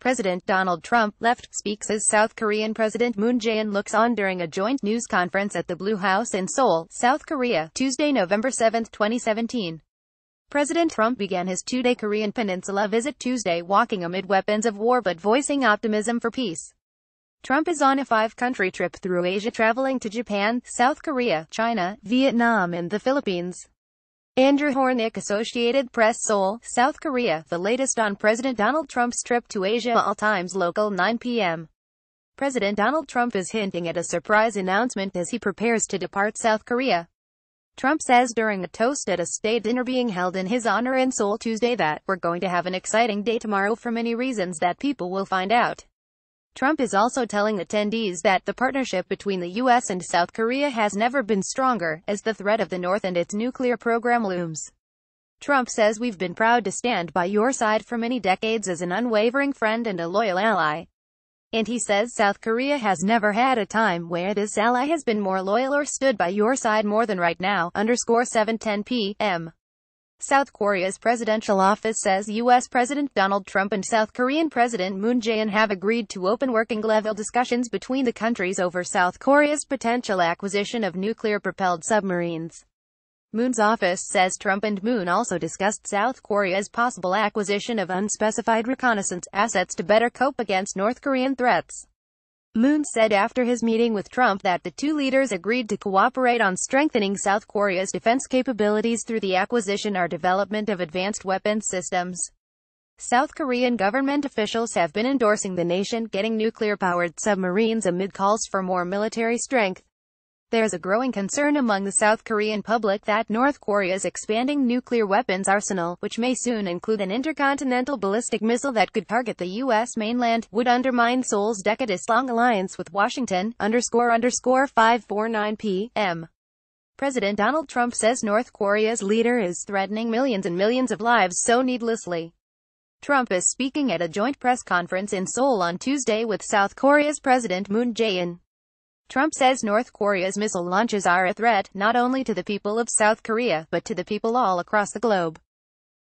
President Donald Trump, left, speaks as South Korean President Moon Jae-in looks on during a joint news conference at the Blue House in Seoul, South Korea, Tuesday, November 7, 2017. President Trump began his two-day Korean peninsula visit Tuesday walking amid weapons of war but voicing optimism for peace. Trump is on a five-country trip through Asia, traveling to Japan, South Korea, China, Vietnam and the Philippines. Andrew Hornick, Associated Press, Seoul, South Korea. The latest on President Donald Trump's trip to Asia. All times local 9 p.m. President Donald Trump is hinting at a surprise announcement as he prepares to depart South Korea. Trump says during a toast at a state dinner being held in his honor in Seoul Tuesday that, "We're going to have an exciting day tomorrow for many reasons that people will find out." Trump is also telling attendees that the partnership between the U.S. and South Korea has never been stronger, as the threat of the North and its nuclear program looms. Trump says, "We've been proud to stand by your side for many decades as an unwavering friend and a loyal ally." And he says South Korea has never had a time where this ally has been more loyal or stood by your side more than right now. 7:10 p.m. South Korea's presidential office says U.S. President Donald Trump and South Korean President Moon Jae-in have agreed to open working-level discussions between the countries over South Korea's potential acquisition of nuclear-propelled submarines. Moon's office says Trump and Moon also discussed South Korea's possible acquisition of unspecified reconnaissance assets to better cope against North Korean threats. Moon said after his meeting with Trump that the two leaders agreed to cooperate on strengthening South Korea's defense capabilities through the acquisition or development of advanced weapons systems. South Korean government officials have been endorsing the nation getting nuclear-powered submarines amid calls for more military strength. There's a growing concern among the South Korean public that North Korea's expanding nuclear weapons arsenal, which may soon include an intercontinental ballistic missile that could target the U.S. mainland, would undermine Seoul's decades-long alliance with Washington. 5:49 p.m. President Donald Trump says North Korea's leader is threatening millions and millions of lives so needlessly. Trump is speaking at a joint press conference in Seoul on Tuesday with South Korea's President Moon Jae-in. Trump says North Korea's missile launches are a threat, not only to the people of South Korea, but to the people all across the globe.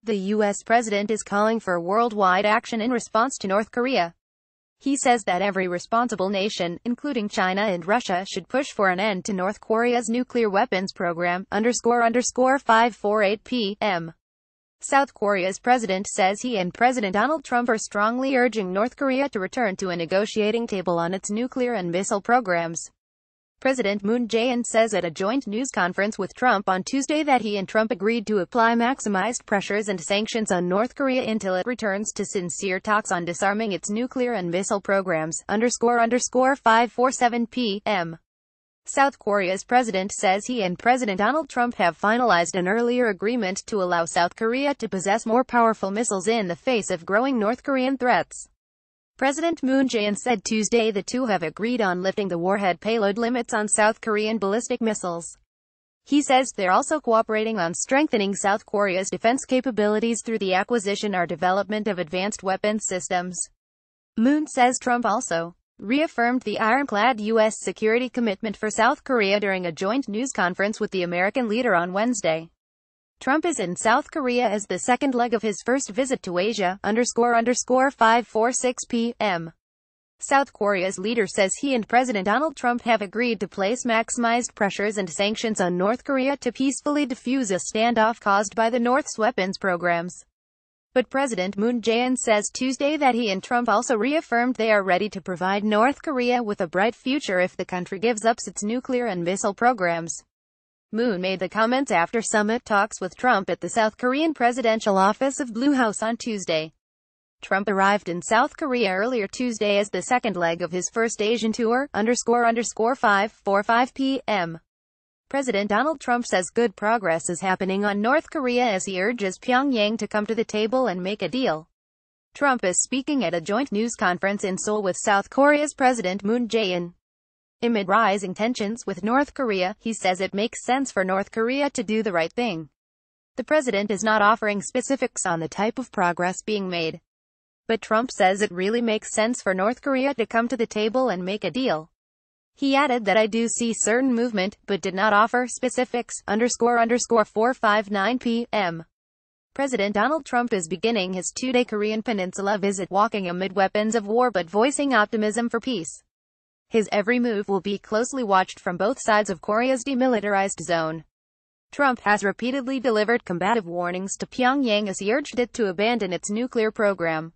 The U.S. president is calling for worldwide action in response to North Korea. He says that every responsible nation, including China and Russia, should push for an end to North Korea's nuclear weapons program. 5:48 p.m. South Korea's president says he and President Donald Trump are strongly urging North Korea to return to a negotiating table on its nuclear and missile programs. President Moon Jae-in says at a joint news conference with Trump on Tuesday that he and Trump agreed to apply maximized pressures and sanctions on North Korea until it returns to sincere talks on disarming its nuclear and missile programs. 5:47 p.m. South Korea's president says he and President Donald Trump have finalized an earlier agreement to allow South Korea to possess more powerful missiles in the face of growing North Korean threats. President Moon Jae-in said Tuesday the two have agreed on lifting the warhead payload limits on South Korean ballistic missiles. He says they're also cooperating on strengthening South Korea's defense capabilities through the acquisition or development of advanced weapons systems. Moon says Trump also reaffirmed the ironclad U.S. security commitment for South Korea during a joint news conference with the American leader on Wednesday. Trump is in South Korea as the second leg of his first visit to Asia. 5:46 p.m. South Korea's leader says he and President Donald Trump have agreed to place maximized pressures and sanctions on North Korea to peacefully defuse a standoff caused by the North's weapons programs. But President Moon Jae-in says Tuesday that he and Trump also reaffirmed they are ready to provide North Korea with a bright future if the country gives up its nuclear and missile programs. Moon made the comments after summit talks with Trump at the South Korean presidential office of Blue House on Tuesday. Trump arrived in South Korea earlier Tuesday as the second leg of his first Asian tour. 5:45 p.m. President Donald Trump says good progress is happening on North Korea as he urges Pyongyang to come to the table and make a deal. Trump is speaking at a joint news conference in Seoul with South Korea's President Moon Jae-in. Amid rising tensions with North Korea, he says it makes sense for North Korea to do the right thing. The president is not offering specifics on the type of progress being made. But Trump says it really makes sense for North Korea to come to the table and make a deal. He added that I do see certain movement, but did not offer specifics. 4:59 p.m. President Donald Trump is beginning his two-day Korean Peninsula visit walking amid weapons of war but voicing optimism for peace. His every move will be closely watched from both sides of Korea's demilitarized zone. Trump has repeatedly delivered combative warnings to Pyongyang as he urged it to abandon its nuclear program.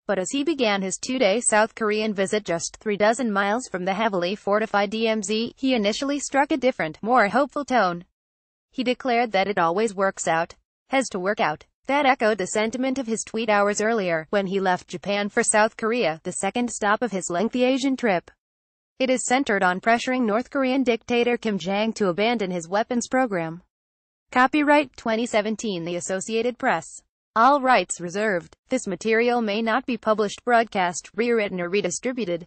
But as he began his two-day South Korean visit just 36 miles from the heavily fortified DMZ, he initially struck a different, more hopeful tone. He declared that it always works out. Has to work out. That echoed the sentiment of his tweet hours earlier, when he left Japan for South Korea, the second stop of his lengthy Asian trip. It is centered on pressuring North Korean dictator Kim Jong-un to abandon his weapons program. Copyright 2017 The Associated Press. All rights reserved. This material may not be published, broadcast, rewritten or redistributed.